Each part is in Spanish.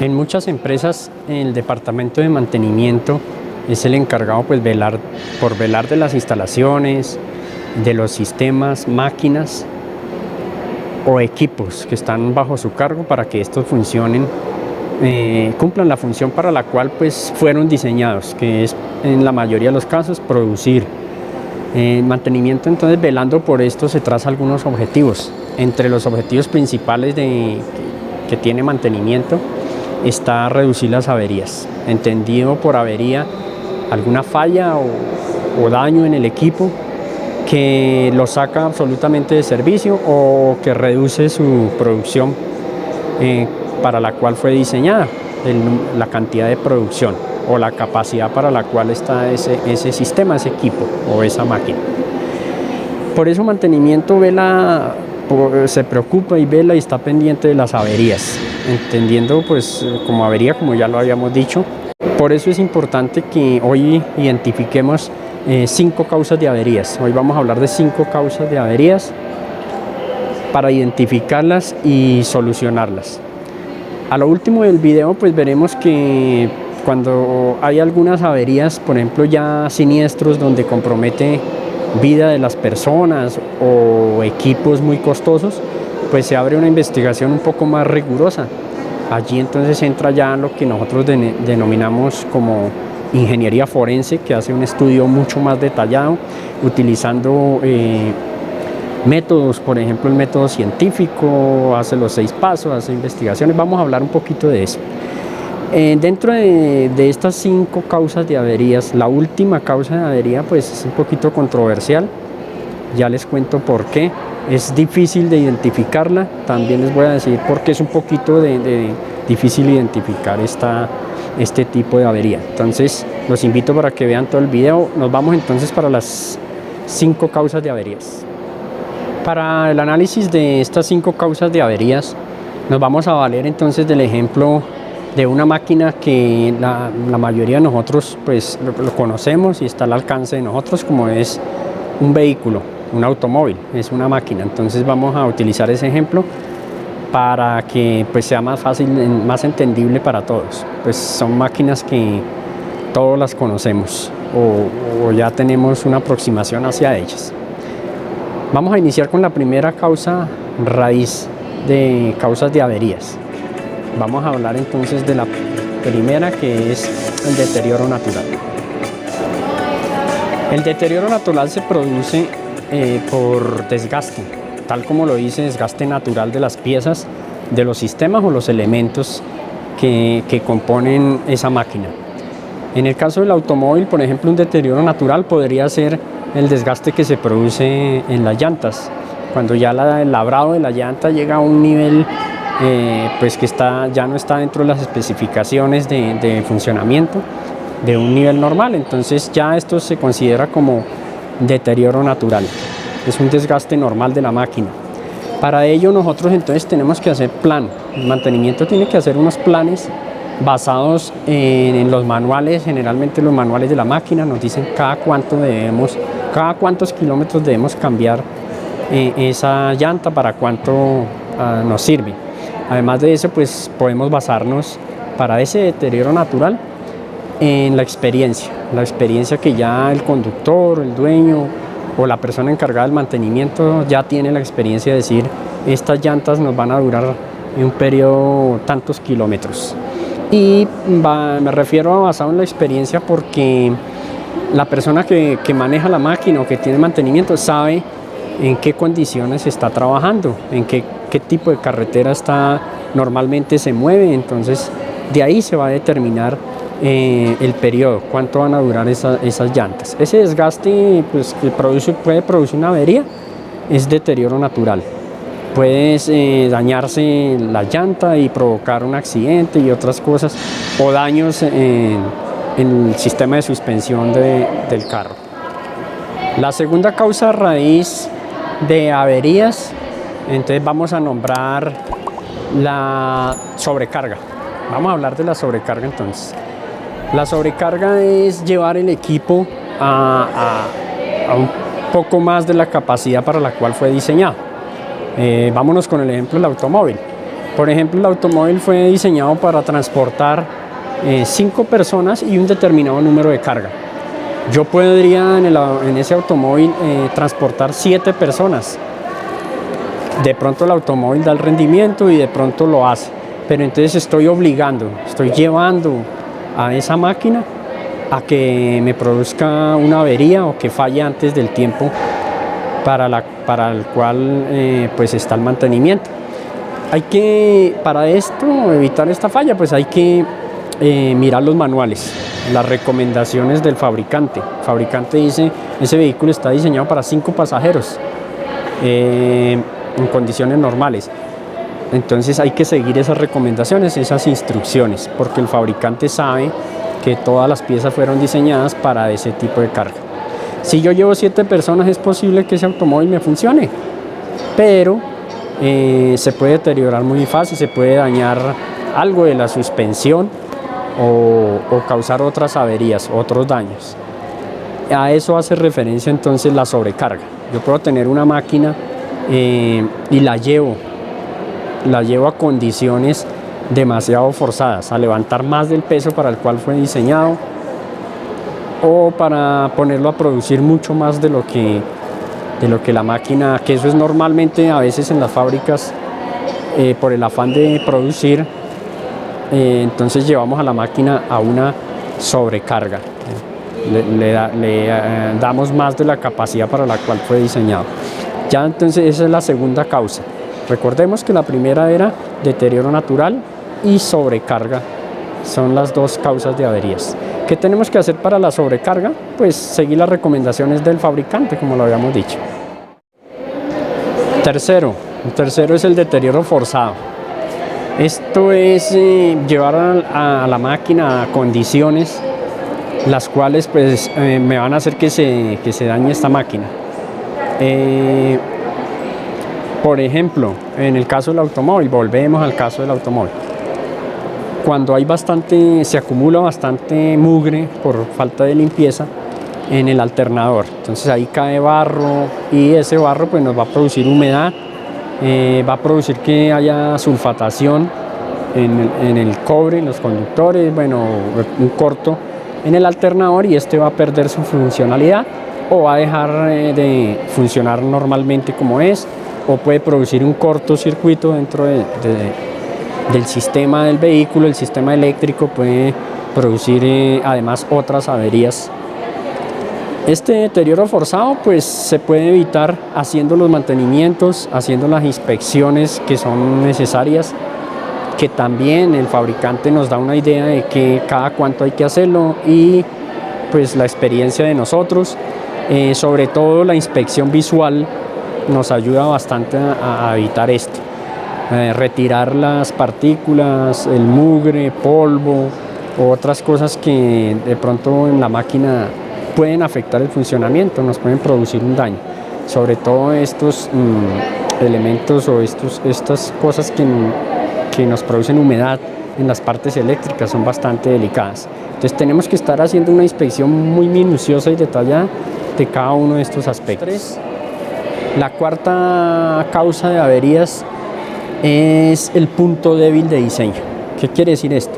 En muchas empresas, el departamento de mantenimiento es el encargado por velar de las instalaciones, de los sistemas, máquinas o equipos que están bajo su cargo para que estos funcionen, cumplan la función para la cual fueron diseñados, que es en la mayoría de los casos producir. Mantenimiento, entonces, velando por esto, se traza algunos objetivos. Entre los objetivos principales que tiene mantenimiento está reducir las averías, entendido por avería alguna falla o daño en el equipo que lo saca absolutamente de servicio o que reduce su producción para la cual fue diseñada, la cantidad de producción o la capacidad para la cual está ese sistema, ese equipo o esa máquina. Por eso mantenimiento se preocupa y vela y está pendiente de las averías, entendiendo como avería, como ya lo habíamos dicho. Por eso es importante que hoy identifiquemos 5 causas de averías. Hoy vamos a hablar de 5 causas de averías para identificarlas y solucionarlas. A lo último del video veremos que cuando hay algunas averías, por ejemplo ya siniestros donde compromete vida de las personas o equipos muy costosos, se abre una investigación un poco más rigurosa. Allí entonces entra ya lo que nosotros denominamos como ingeniería forense, que hace un estudio mucho más detallado, utilizando métodos, por ejemplo el método científico, hace los 6 pasos, hace investigaciones. Vamos a hablar un poquito de eso. Dentro de estas 5 causas de averías, la última causa de avería es un poquito controversial. Ya les cuento por qué. Es difícil de identificarla. También les voy a decir por qué es un poquito difícil identificar este tipo de avería. Entonces los invito para que vean todo el video. Nos vamos entonces para las 5 causas de averías. Para el análisis de estas 5 causas de averías nos vamos a valer entonces del ejemplo de una máquina que la mayoría de nosotros lo conocemos y está al alcance de nosotros, como es un vehículo, un automóvil, es una máquina. Entonces vamos a utilizar ese ejemplo para que sea más fácil, más entendible para todos. Son máquinas que todos las conocemos o ya tenemos una aproximación hacia ellas. Vamos a iniciar con la primera causa raíz de causas de averías. Vamos a hablar entonces de la primera, que es el deterioro natural. El deterioro natural se produce por desgaste, tal como lo dice, desgaste natural de las piezas, de los sistemas o los elementos que componen esa máquina. En el caso del automóvil, por ejemplo, un deterioro natural podría ser el desgaste que se produce en las llantas, cuando ya el labrado de la llanta llega a un nivel que ya no está dentro de las especificaciones de funcionamiento de un nivel normal. Entonces ya esto se considera como deterioro natural, es un desgaste normal de la máquina. Para ello nosotros entonces tenemos que hacer plan. El mantenimiento tiene que hacer unos planes basados en los manuales. Generalmente los manuales de la máquina nos dicen cada cuántos kilómetros debemos cambiar esa llanta, para cuánto nos sirve. Además de eso, podemos basarnos para ese deterioro natural en la experiencia que ya el conductor, el dueño o la persona encargada del mantenimiento ya tiene la experiencia de decir: estas llantas nos van a durar en un periodo tantos kilómetros. Y me refiero a basado en la experiencia porque la persona que maneja la máquina o que tiene mantenimiento sabe en qué condiciones está trabajando, en qué tipo de carretera normalmente se mueve. Entonces de ahí se va a determinar el periodo, cuánto van a durar esas llantas. Ese desgaste puede producir una avería, es deterioro natural. Puede dañarse la llanta y provocar un accidente y otras cosas, o daños en el sistema de suspensión del carro. La segunda causa raíz de averías, entonces vamos a nombrar la sobrecarga. Vamos a hablar de la sobrecarga entonces. La sobrecarga es llevar el equipo a un poco más de la capacidad para la cual fue diseñado. Vámonos con el ejemplo del automóvil. Por ejemplo, el automóvil fue diseñado para transportar 5 personas y un determinado número de carga. Yo podría en ese automóvil transportar 7 personas. De pronto el automóvil da el rendimiento y de pronto lo hace, pero entonces estoy llevando a esa máquina a que me produzca una avería o que falle antes del tiempo para el cual pues está el mantenimiento. Para esto, evitar esta falla, pues hay que mirar los manuales, las recomendaciones del fabricante. El fabricante dice, ese vehículo está diseñado para 5 pasajeros en condiciones normales. Entonces hay que seguir esas recomendaciones, esas instrucciones, porque el fabricante sabe que todas las piezas fueron diseñadas para ese tipo de carga. Si yo llevo 7 personas, es posible que ese automóvil me funcione, pero se puede deteriorar muy fácil, se puede dañar algo de la suspensión o causar otras averías, otros daños. A eso hace referencia entonces la sobrecarga. Yo puedo tener una máquina y la llevo a condiciones demasiado forzadas, a levantar más del peso para el cual fue diseñado, o para ponerlo a producir mucho más de lo que la máquina, que eso es normalmente a veces en las fábricas por el afán de producir, entonces llevamos a la máquina a una sobrecarga, le damos más de la capacidad para la cual fue diseñado. Ya entonces esa es la segunda causa. Recordemos que la primera era deterioro natural y sobrecarga, son las 2 causas de averías. ¿Qué tenemos que hacer para la sobrecarga? Pues seguir las recomendaciones del fabricante, como lo habíamos dicho. El tercero es el deterioro forzado. Esto es llevar a la máquina a condiciones las cuales pues, me van a hacer que se dañe esta máquina. Por ejemplo, en el caso del automóvil, volvemos al caso del automóvil. Cuando se acumula bastante mugre por falta de limpieza en el alternador, entonces ahí cae barro y ese barro pues nos va a producir humedad, va a producir que haya sulfatación en el cobre, en los conductores, bueno, un corto en el alternador, y este va a perder su funcionalidad o va a dejar de funcionar normalmente como es, o puede producir un cortocircuito dentro del sistema del vehículo. El sistema eléctrico puede producir además otras averías. Este deterioro forzado pues se puede evitar haciendo los mantenimientos, haciendo las inspecciones que son necesarias, que también el fabricante nos da una idea de que cada cuánto hay que hacerlo, y pues la experiencia de nosotros, sobre todo la inspección visual, nos ayuda bastante a evitar esto. Retirar las partículas, el mugre, polvo o otras cosas que de pronto en la máquina pueden afectar el funcionamiento, nos pueden producir un daño. Sobre todo estos elementos o estas cosas que nos producen humedad en las partes eléctricas son bastante delicadas. Entonces tenemos que estar haciendo una inspección muy minuciosa y detallada de cada uno de estos aspectos. La cuarta causa de averías es el punto débil de diseño. ¿Qué quiere decir esto?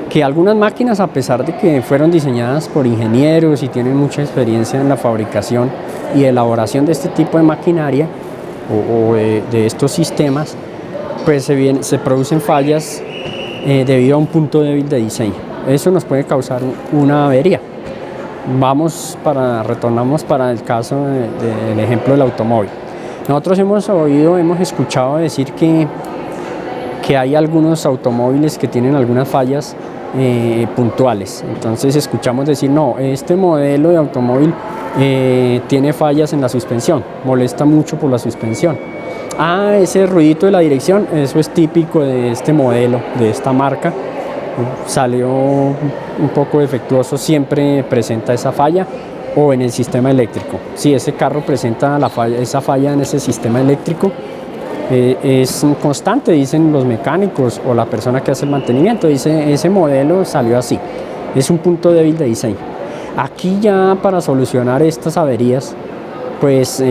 Que algunas máquinas, a pesar de que fueron diseñadas por ingenieros y tienen mucha experiencia en la fabricación y elaboración de este tipo de maquinaria o de estos sistemas, pues se producen fallas debido a un punto débil de diseño. Eso nos puede causar una avería. Retornamos para el caso del ejemplo del automóvil. Nosotros hemos escuchado decir que hay algunos automóviles que tienen algunas fallas puntuales. Entonces escuchamos decir, no, este modelo de automóvil tiene fallas en la suspensión, molesta mucho por la suspensión. Ese ruidito de la dirección, eso es típico de este modelo, de esta marca. Salió un poco defectuoso, siempre presenta esa falla, o en el sistema eléctrico. Si ese carro presenta esa falla en ese sistema eléctrico, es constante, dicen los mecánicos o la persona que hace el mantenimiento, dice ese modelo salió así, es un punto débil de diseño. Aquí ya para solucionar estas averías, pues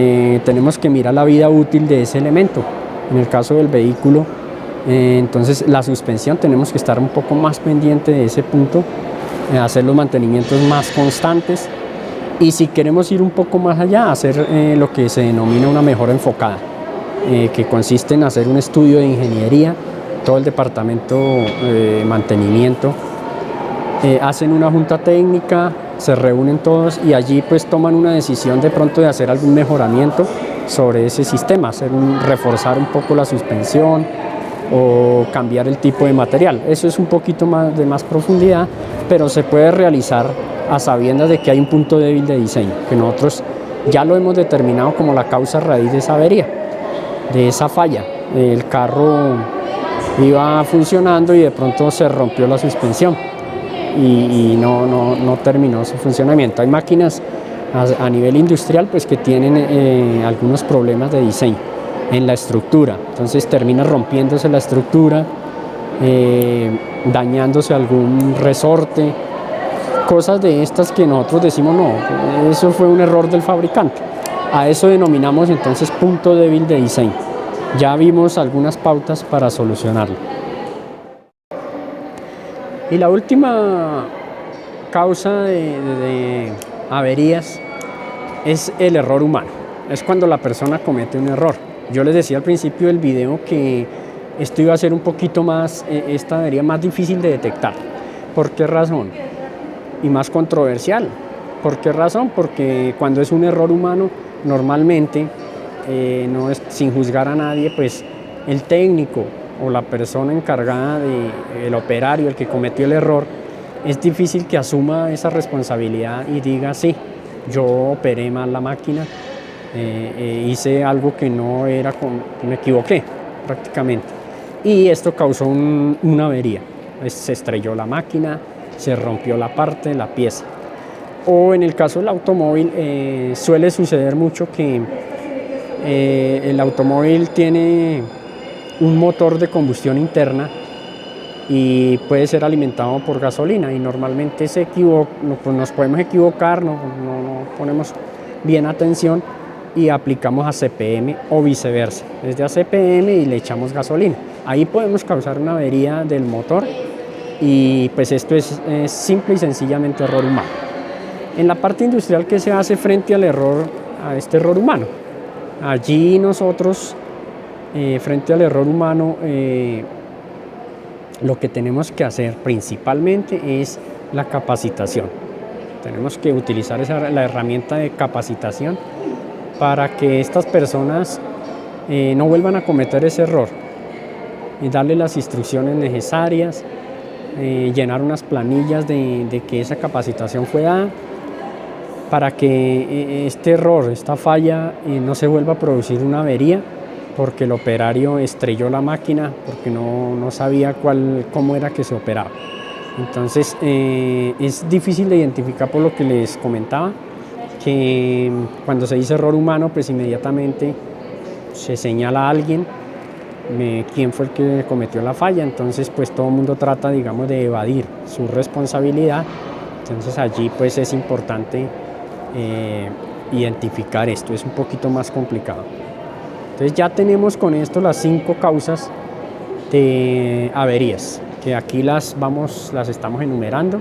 tenemos que mirar la vida útil de ese elemento. En el caso del vehículo, Entonces la suspensión tenemos que estar un poco más pendiente de ese punto, hacer los mantenimientos más constantes y si queremos ir un poco más allá, hacer lo que se denomina una mejora enfocada, que consiste en hacer un estudio de ingeniería. Todo el departamento de mantenimiento hacen una junta técnica, se reúnen todos y allí pues toman una decisión de pronto de hacer algún mejoramiento sobre ese sistema, reforzar un poco la suspensión o cambiar el tipo de material. Eso es un poquito más de más profundidad, pero se puede realizar a sabiendas de que hay un punto débil de diseño, que nosotros ya lo hemos determinado como la causa raíz de esa avería, de esa falla. El carro iba funcionando y de pronto se rompió la suspensión y no terminó su funcionamiento. Hay máquinas a nivel industrial pues que tienen algunos problemas de diseño en la estructura, entonces termina rompiéndose la estructura, dañándose algún resorte, cosas de estas que nosotros decimos no, eso fue un error del fabricante. A eso denominamos entonces punto débil de diseño. Ya vimos algunas pautas para solucionarlo. Y la última causa de averías es el error humano. Es cuando la persona comete un error. Yo les decía al principio del video que esto iba a ser un poquito más, esta avería más difícil de detectar. ¿Por qué razón? Y más controversial. ¿Por qué razón? Porque cuando es un error humano, normalmente, no es, sin juzgar a nadie, pues el técnico o la persona encargada, el operario, el que cometió el error, es difícil que asuma esa responsabilidad y diga, sí, yo operé mal la máquina, hice algo que no era, me equivoqué prácticamente. Y esto causó una avería, se estrelló la máquina, se rompió la parte, la pieza. O en el caso del automóvil, suele suceder mucho que el automóvil tiene un motor de combustión interna y puede ser alimentado por gasolina y normalmente pues nos podemos equivocar, no ponemos bien atención y aplicamos a CPM o viceversa, desde a CPM y le echamos gasolina. Ahí podemos causar una avería del motor y pues esto es simple y sencillamente error humano. En la parte industrial, ¿qué se hace frente al error, a este error humano? Allí nosotros, frente al error humano, lo que tenemos que hacer principalmente es la capacitación. Tenemos que utilizar la herramienta de capacitación para que estas personas no vuelvan a cometer ese error y darle las instrucciones necesarias, llenar unas planillas de que esa capacitación fue dada para que este error, esta falla, no se vuelva a producir una avería porque el operario estrelló la máquina porque no sabía cómo era que se operaba. Entonces es difícil de identificar por lo que les comentaba, que cuando se dice error humano, pues inmediatamente se señala a alguien quién fue el que cometió la falla, entonces pues todo el mundo trata, digamos, de evadir su responsabilidad. Entonces allí pues es importante identificar esto, es un poquito más complicado. Entonces ya tenemos con esto las 5 causas de averías, que aquí las estamos enumerando,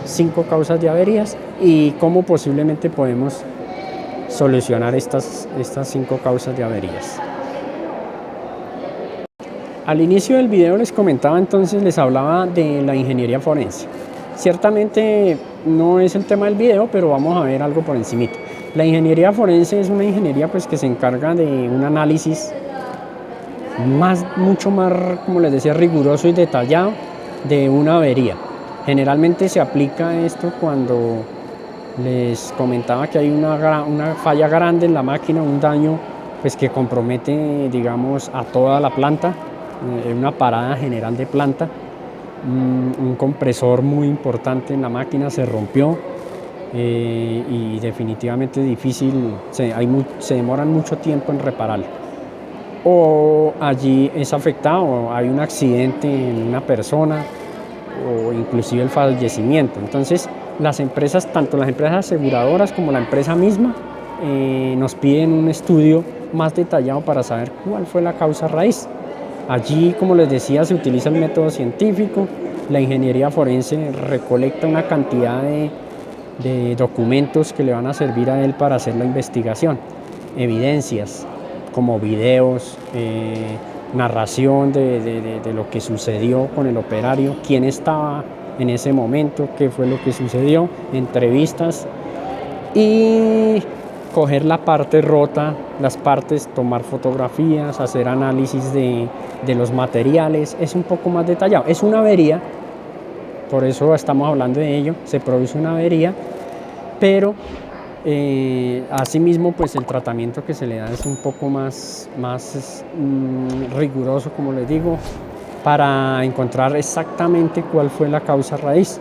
5 causas de averías y cómo posiblemente podemos solucionar estas 5 causas de averías. Al inicio del video les comentaba, entonces les hablaba de la ingeniería forense. Ciertamente no es el tema del video, pero vamos a ver algo por encimita. La ingeniería forense es una ingeniería pues que se encarga de un análisis mucho más, como les decía, riguroso y detallado de una avería. Generalmente se aplica esto cuando les comentaba que hay una falla grande en la máquina, un daño pues que compromete, digamos, a toda la planta, una parada general de planta. Un compresor muy importante en la máquina se rompió y definitivamente difícil, se demoran mucho tiempo en repararlo. O allí es afectado, hay un accidente en una persona o inclusive el fallecimiento. Entonces las empresas, tanto las empresas aseguradoras como la empresa misma, nos piden un estudio más detallado para saber cuál fue la causa raíz. Allí, como les decía, se utiliza el método científico. La ingeniería forense recolecta una cantidad de documentos que le van a servir a él para hacer la investigación, evidencias como videos, narración de lo que sucedió con el operario, quién estaba en ese momento, qué fue lo que sucedió, entrevistas y coger la parte rota, las partes, tomar fotografías, hacer análisis de los materiales. Es un poco más detallado, es una avería, por eso estamos hablando de ello, se produce una avería, pero asimismo pues el tratamiento que se le da es un poco más riguroso, como les digo, para encontrar exactamente cuál fue la causa raíz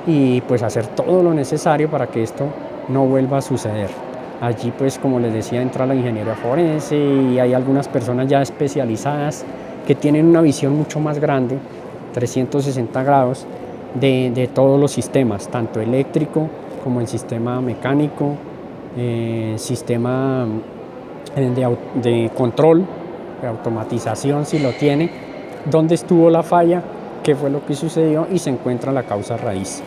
y pues hacer todo lo necesario para que esto no vuelva a suceder. Allí pues, como les decía, entra la ingeniería forense y hay algunas personas ya especializadas que tienen una visión mucho más grande, 360 grados, de todos los sistemas, tanto eléctrico como el sistema mecánico, sistema de control, de automatización si lo tiene, dónde estuvo la falla, qué fue lo que sucedió y se encuentra la causa raíz.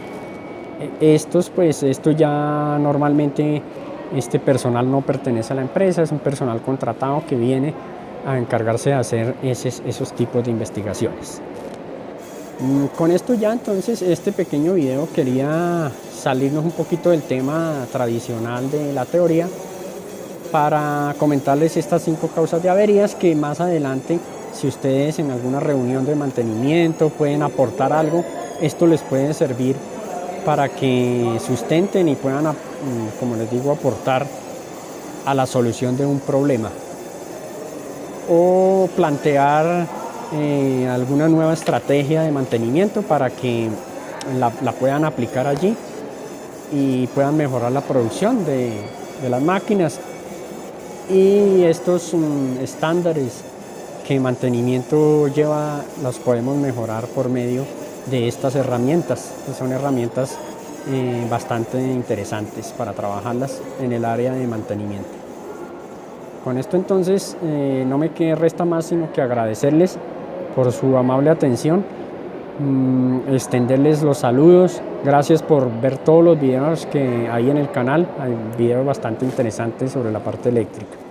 Esto ya normalmente este personal no pertenece a la empresa, es un personal contratado que viene a encargarse de hacer esos tipos de investigaciones. Con esto ya entonces este pequeño video quería salirnos un poquito del tema tradicional de la teoría para comentarles estas 5 causas de averías que más adelante, si ustedes en alguna reunión de mantenimiento pueden aportar algo, esto les puede servir para que sustenten y puedan, como les digo, aportar a la solución de un problema o plantear alguna nueva estrategia de mantenimiento para que la puedan aplicar allí y puedan mejorar la producción de las máquinas. Y estos estándares que mantenimiento lleva los podemos mejorar por medio de estas herramientas, que son herramientas bastante interesantes para trabajarlas en el área de mantenimiento. Con esto entonces no me resta más sino que agradecerles por su amable atención, extenderles los saludos, gracias por ver todos los videos que hay en el canal, hay videos bastante interesantes sobre la parte eléctrica.